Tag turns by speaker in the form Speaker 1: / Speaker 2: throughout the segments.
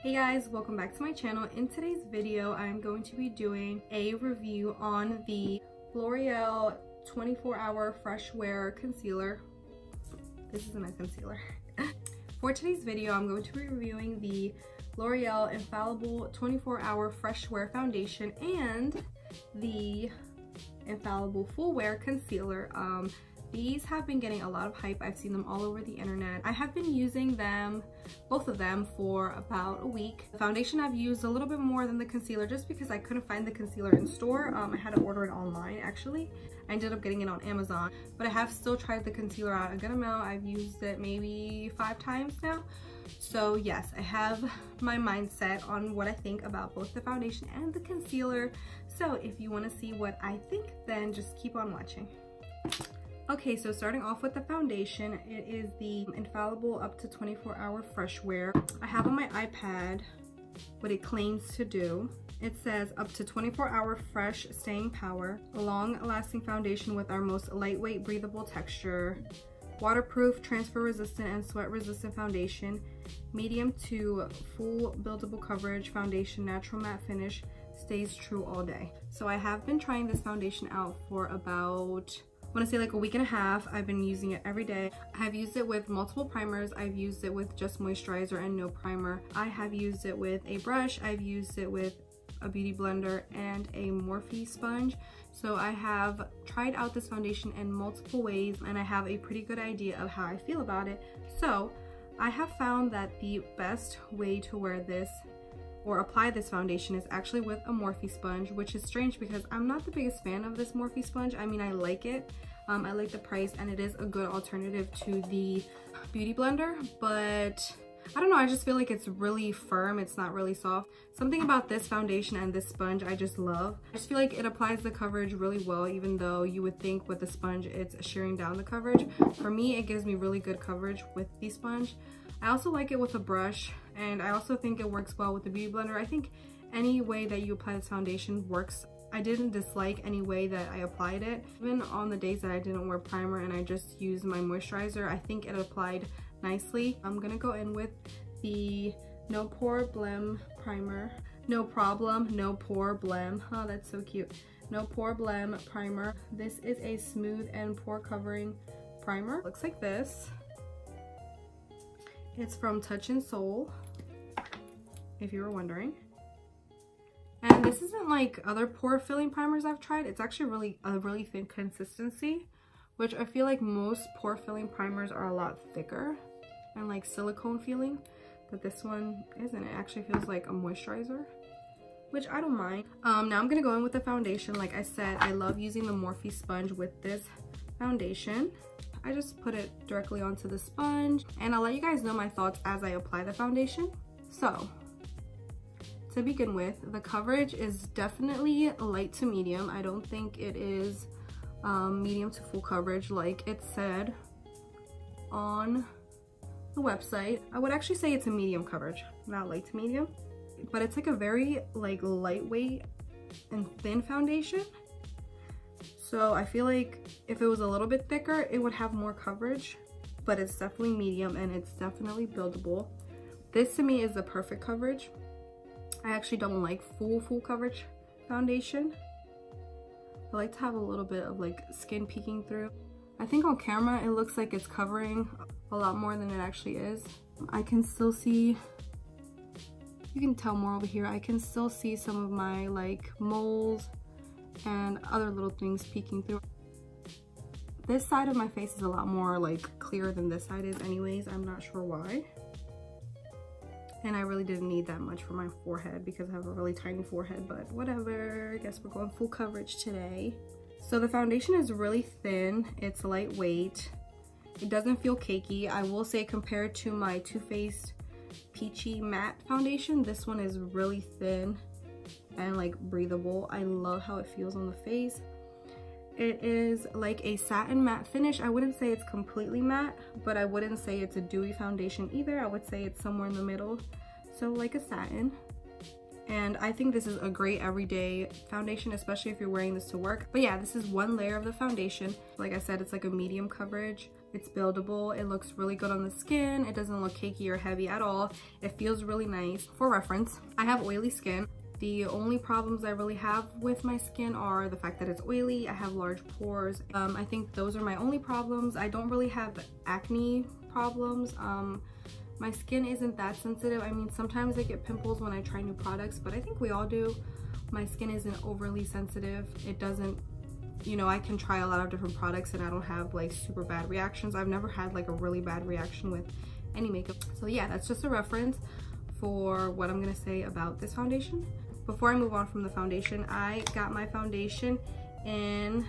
Speaker 1: Hey guys, welcome back to my channel. In today's video, I'm going to be doing a review on the L'Oreal 24-Hour Fresh Wear Concealer. This isn't a concealer. For today's video, I'm going to be reviewing the L'Oreal Infallible 24-Hour Fresh Wear Foundation and the Infallible Full Wear Concealer. These have been getting a lot of hype. I've seen them all over the internet. I have been using them, both of them, for about a week. The foundation I've used a little bit more than the concealer just because I couldn't find the concealer in store. I had to order it online actually. I ended up getting it on Amazon, but I have still tried the concealer out a good amount. I've used it maybe 5 times now. So yes, I have my mindset on what I think about both the foundation and the concealer. So if you want to see what I think, then just keep on watching. Okay, so starting off with the foundation, it is the Infallible up to 24-Hour Fresh Wear. I have on my iPad what it claims to do. It says up to 24-hour fresh staying power, a long-lasting foundation with our most lightweight, breathable texture, waterproof, transfer resistant, and sweat resistant foundation, medium to full buildable coverage foundation, natural matte finish, stays true all day. So I have been trying this foundation out for about, I want to say like a week and a half. I've been using it every day. I have used it with multiple primers. I've used it with just moisturizer and no primer. I have used it with a brush. I've used it with a beauty blender and a Morphe sponge. So I have tried out this foundation in multiple ways and I have a pretty good idea of how I feel about it. So I have found that the best way to wear this or apply this foundation is actually with a Morphe sponge, which is strange because I'm not the biggest fan of this Morphe sponge. I mean, I like it. I like the price and it is a good alternative to the beauty blender, but I don't know, I just feel like it's really firm. It's not really soft. Something about this foundation and this sponge I just love. I just feel like it applies the coverage really well, even though you would think with the sponge it's shearing down the coverage. For me, it gives me really good coverage with the sponge. I also like it with a brush, and I also think it works well with the beauty blender. I think any way that you apply this foundation works. I didn't dislike any way that I applied it. Even on the days that I didn't wear primer and I just used my moisturizer, I think it applied nicely. I'm gonna go in with the No Pore Blem Primer. No Problem, No Pore Blem. Oh, that's so cute. No Pore Blem Primer. This is a smooth and pore covering primer. Looks like this. It's from Touch in Soul, if you were wondering. And this isn't like other pore filling primers I've tried. It's actually a really thin consistency, which I feel like most pore filling primers are a lot thicker and like silicone feeling, but this one isn't. It actually feels like a moisturizer, which I don't mind. Now I'm gonna go in with the foundation. Like I said, I love using the Morphe sponge with this foundation. I just put it directly onto the sponge and I'll let you guys know my thoughts as I apply the foundation. So to begin with, the coverage is definitely light to medium. I don't think it is medium to full coverage like it said on the website. I would actually say it's a medium coverage, not light to medium, but it's like a very like lightweight and thin foundation. So I feel like if it was a little bit thicker, it would have more coverage, but it's definitely medium and it's definitely buildable. This to me is the perfect coverage. I actually don't like full coverage foundation. I like to have a little bit of like skin peeking through. I think on camera, it looks like it's covering a lot more than it actually is. I can still see, you can tell more over here, I can still see some of my like moles and other little things peeking through. This side of my face is a lot more like clear than this side is anyways. I'm not sure why. And I really didn't need that much for my forehead because I have a really tiny forehead, but whatever. I guess we're going full coverage today. So the foundation is really thin. It's lightweight. It doesn't feel cakey. I will say compared to my Too Faced Peachy Matte Foundation, this one is really thin and like breathable. I love how it feels on the face. It is like a satin matte finish. I wouldn't say it's completely matte, but I wouldn't say it's a dewy foundation either. I would say it's somewhere in the middle. So like a satin. and I think this is a great everyday foundation, especially if you're wearing this to work. But yeah, this is one layer of the foundation. Like I said, it's like a medium coverage. It's buildable. It looks really good on the skin. It doesn't look cakey or heavy at all. It feels really nice. For reference, I have oily skin. The only problems I really have with my skin are the fact that it's oily. I have large pores. I think those are my only problems. I don't really have acne problems. My skin isn't that sensitive. I mean, sometimes I get pimples when I try new products, but I think we all do. My skin isn't overly sensitive. It doesn't, you know, I can try a lot of different products and I don't have like super bad reactions. I've never had like a really bad reaction with any makeup. So yeah, that's just a reference for what I'm gonna say about this foundation. Before I move on from the foundation, I got my foundation in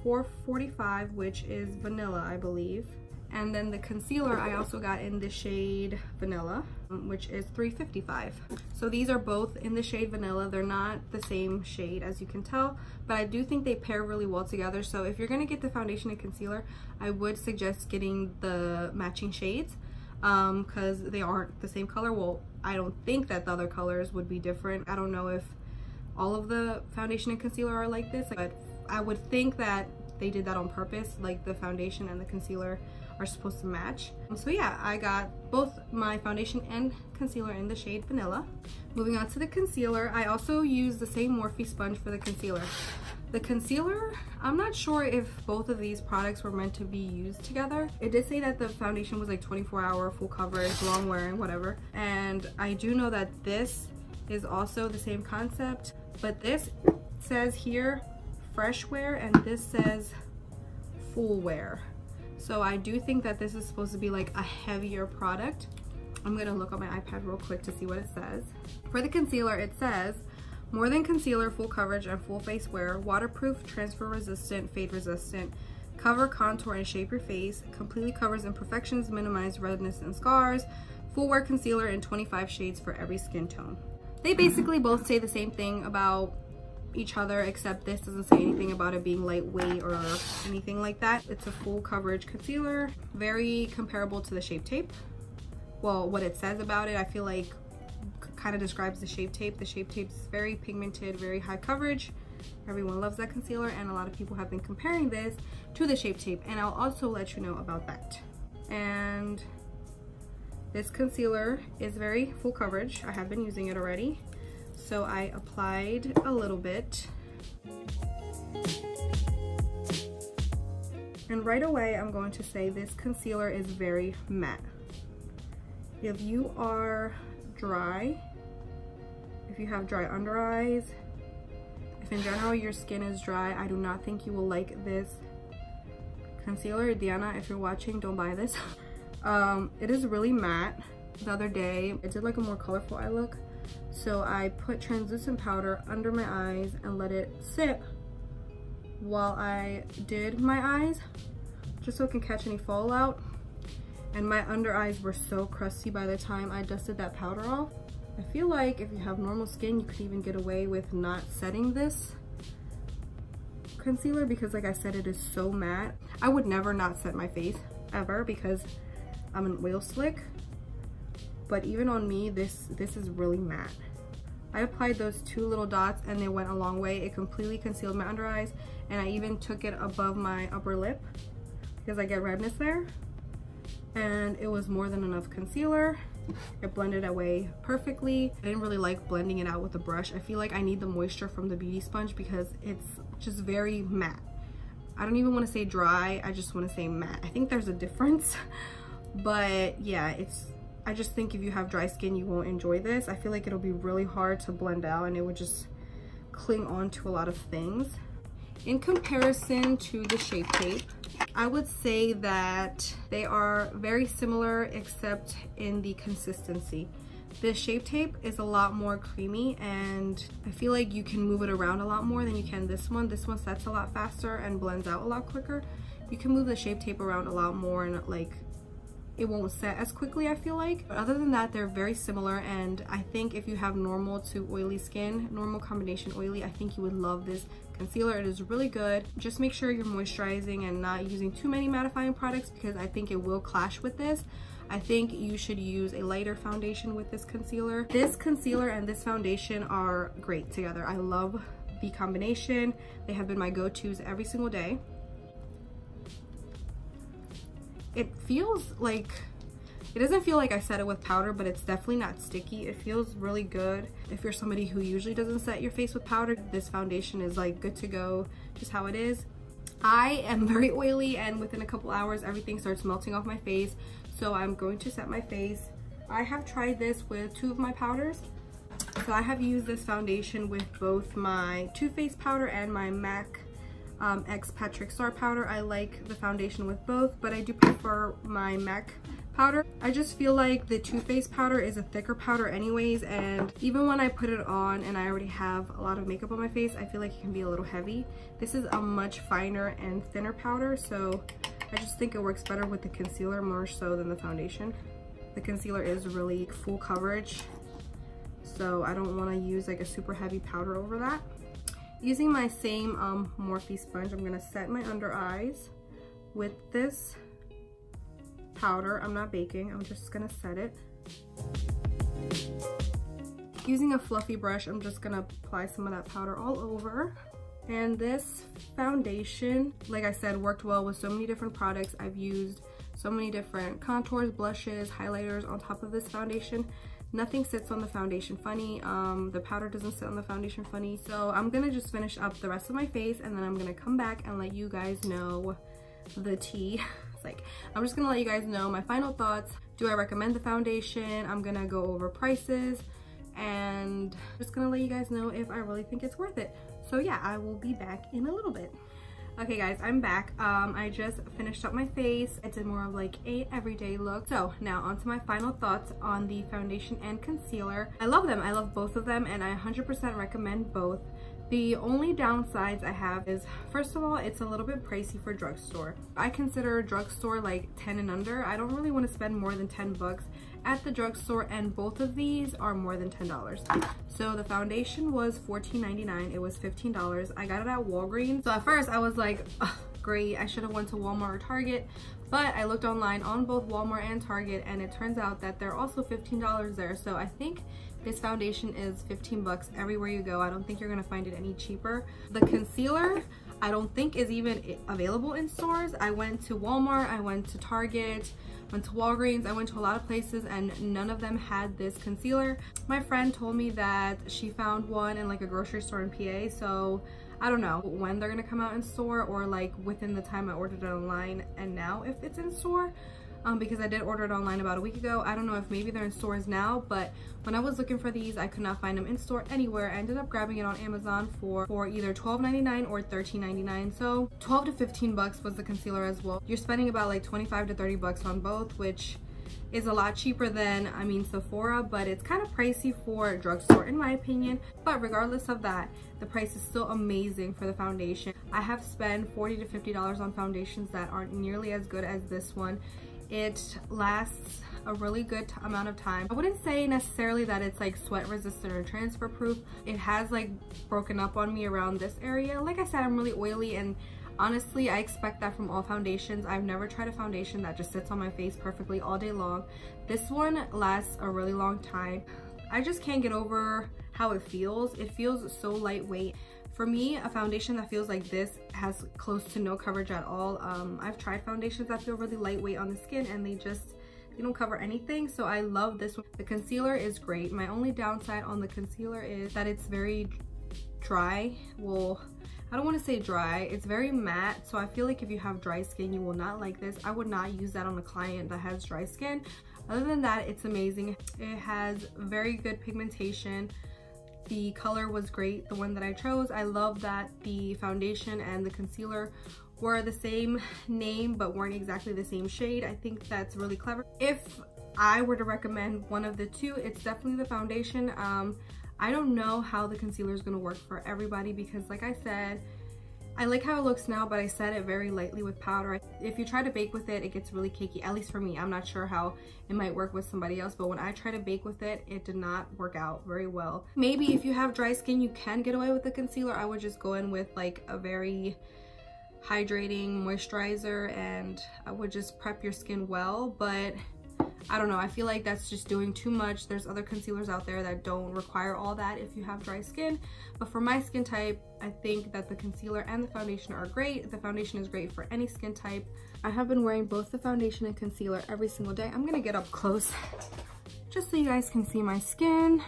Speaker 1: 445, which is vanilla, I believe. And then the concealer I also got in the shade Vanilla, which is 355. So these are both in the shade Vanilla. They're not the same shade, as you can tell, but I do think they pair really well together. So if you're gonna get the foundation and concealer, I would suggest getting the matching shades because they aren't the same color. Well, I don't think that the other colors would be different. I don't know if all of the foundation and concealer are like this, but I would think that they did that on purpose, like the foundation and the concealer are supposed to match. So yeah, I got both my foundation and concealer in the shade Vanilla. Moving on to the concealer, I also used the same Morphe sponge for the concealer. The concealer, I'm not sure if both of these products were meant to be used together. It did say that the foundation was like 24-hour full coverage, long wearing, whatever. And I do know that this is also the same concept, but this says here fresh wear and this says full wear. So I do think that this is supposed to be like a heavier product. I'm gonna look on my iPad real quick to see what it says. For the concealer, it says, more than concealer, full coverage and full face wear, waterproof, transfer resistant, fade resistant, cover, contour, and shape your face, completely covers imperfections, minimize redness and scars, full wear concealer in 25 shades for every skin tone. They basically both say the same thing about each other, except this doesn't say anything about it being lightweight or anything like that. It's a full coverage concealer, very comparable to the Shape Tape. Well, what it says about it, I feel like kind of describes the Shape Tape. The Shape Tape's very pigmented, very high coverage. Everyone loves that concealer, and a lot of people have been comparing this to the Shape Tape, and I'll also let you know about that. And this concealer is very full coverage. I have been using it already. So I applied a little bit. And right away, I'm going to say this concealer is very matte. If you are dry, if you have dry under eyes, if in general your skin is dry, I do not think you will like this concealer. Diana, if you're watching, don't buy this. It is really matte. The other day, I did like a more colorful eye look. So I put translucent powder under my eyes and let it sit while I did my eyes, just so it can catch any fallout. And my under eyes were so crusty by the time I dusted that powder off. I feel like if you have normal skin, you could even get away with not setting this concealer because, like I said, it is so matte. I would never not set my face ever because I'm an oil slick. But even on me, this is really matte. I applied those two little dots and they went a long way. It completely concealed my under eyes, and I even took it above my upper lip because I get redness there. And it was more than enough concealer. It blended away perfectly. I didn't really like blending it out with a brush. I feel like I need the moisture from the beauty sponge because it's just very matte. I don't even want to say dry, I just want to say matte. I think there's a difference, but yeah, I just think if you have dry skin, you won't enjoy this. I feel like it'll be really hard to blend out and it would just cling on to a lot of things. In comparison to the Shape Tape, I would say that they are very similar except in the consistency. The Shape Tape is a lot more creamy and I feel like you can move it around a lot more than you can this one. This one sets a lot faster and blends out a lot quicker. You can move the Shape Tape around a lot more and like it won't set as quickly, I feel like. But other than that, they're very similar, and I think if you have normal to oily skin, normal combination oily, I think you would love this concealer. It is really good. Just make sure you're moisturizing and not using too many mattifying products because I think it will clash with this. I think you should use a lighter foundation with this concealer. This concealer and this foundation are great together. I love the combination. They have been my go-tos every single day. It feels like, it doesn't feel like I set it with powder, but it's definitely not sticky. It feels really good. If you're somebody who usually doesn't set your face with powder, this foundation is like good to go, just how it is. I am very oily, and within a couple hours, everything starts melting off my face. So I'm going to set my face. I have tried this with 2 of my powders. So I have used this foundation with both my Too Faced powder and my MAC X Patrick Star powder. I like the foundation with both, but I do prefer my MAC powder. I just feel like the Too Faced powder is a thicker powder anyways, and even when I put it on and I already have a lot of makeup on my face, I feel like it can be a little heavy. This is a much finer and thinner powder, so I just think it works better with the concealer more so than the foundation. The concealer is really full coverage, so I don't want to use like a super heavy powder over that. Using my same Morphe sponge, I'm going to set my under eyes with this powder. I'm not baking, I'm just going to set it. Using a fluffy brush, I'm just going to apply some of that powder all over. And this foundation, like I said, worked well with so many different products. I've used so many different contours, blushes, highlighters on top of this foundation. Nothing sits on the foundation funny. The powder doesn't sit on the foundation funny. So I'm gonna just finish up the rest of my face, and then I'm gonna come back and let you guys know the tea. It's like, I'm just gonna let you guys know my final thoughts. Do I recommend the foundation? I'm gonna go over prices, and just gonna let you guys know if I really think it's worth it. So yeah, I will be back in a little bit. Okay guys, I'm back. I just finished up my face. I did more of like a everyday look. So now onto my final thoughts on the foundation and concealer. I love them. I love both of them, and I 100% recommend both. The only downsides I have is, first of all, it's a little bit pricey for drugstore. I consider drugstore like 10 and under. I don't really want to spend more than 10 bucks at the drugstore, and both of these are more than $10. So the foundation was $14.99. It was $15. I got it at Walgreens. So at first I was like, great, I should have went to Walmart or Target, but I looked online on both Walmart and Target, and it turns out that they're also $15 there. So I think this foundation is 15 bucks everywhere you go. I don't think you're gonna find it any cheaper. The concealer, I don't think is even available in stores. I went to Walmart, I went to Target, went to Walgreens, I went to a lot of places, and none of them had this concealer. My friend told me that she found one in like a grocery store in PA, so I don't know when they're gonna come out in store, or like within the time I ordered it online and now if it's in store. Because I did order it online about a week ago. I don't know if maybe they're in stores now, but when I was looking for these, I could not find them in store anywhere. I ended up grabbing it on Amazon for either $12.99 or $13.99. So 12 to 15 bucks was the concealer as well. You're spending about like 25 to 30 bucks on both, which is a lot cheaper than, I mean, Sephora, but it's kind of pricey for a drugstore in my opinion. But regardless of that, the price is still amazing for the foundation. I have spent $40 to $50 on foundations that aren't nearly as good as this one. It lasts a really good amount of time. I wouldn't say necessarily that it's like sweat resistant or transfer proof. It has like broken up on me around this area. Like I said, I'm really oily, and honestly, I expect that from all foundations. I've never tried a foundation that just sits on my face perfectly all day long. This one lasts a really long time. I just can't get over how it feels. It feels so lightweight. For me, a foundation that feels like this has close to no coverage at all. I've tried foundations that feel really lightweight on the skin, and they don't cover anything. So I love this one. The concealer is great. My only downside on the concealer is that it's very dry. Well, I don't want to say dry. It's very matte. So I feel like if you have dry skin, you will not like this. I would not use that on a client that has dry skin. Other than that, it's amazing. It has very good pigmentation. The color was great, the one that I chose. I love that the foundation and the concealer were the same name but weren't exactly the same shade. I think that's really clever. If I were to recommend one of the two, it's definitely the foundation. I don't know how the concealer is going to work for everybody, because like I said, I like how it looks now, but I set it very lightly with powder. If you try to bake with it, it gets really cakey, at least for me. I'm not sure how it might work with somebody else, but when I try to bake with it, it did not work out very well. Maybe if you have dry skin, you can get away with the concealer. I would just go in with like a very hydrating moisturizer, and I would just prep your skin well, but I don't know, I feel like that's just doing too much. There's other concealers out there that don't require all that if you have dry skin, but for my skin type, I think that the concealer and the foundation are great. The foundation is great for any skin type. I have been wearing both the foundation and concealer every single day. I'm gonna get up close just so you guys can see my skin.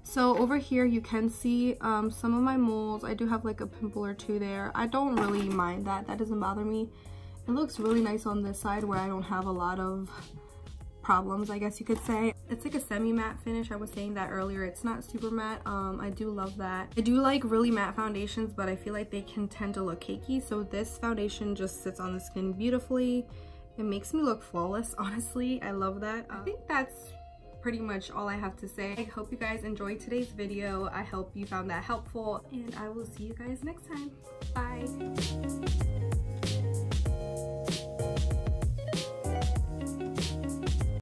Speaker 1: So over here you can see some of my moles. I do have like a pimple or two there. I don't really mind that. That doesn't bother me. It looks really nice on this side where I don't have a lot of problems, I guess you could say. It's like a semi-matte finish. I was saying that earlier. It's not super matte. I do love that. I do like really matte foundations, but I feel like they can tend to look cakey. So this foundation just sits on the skin beautifully. It makes me look flawless, honestly. I love that. I think that's pretty much all I have to say. I hope you guys enjoyed today's video. I hope you found that helpful, and I will see you guys next time. Bye.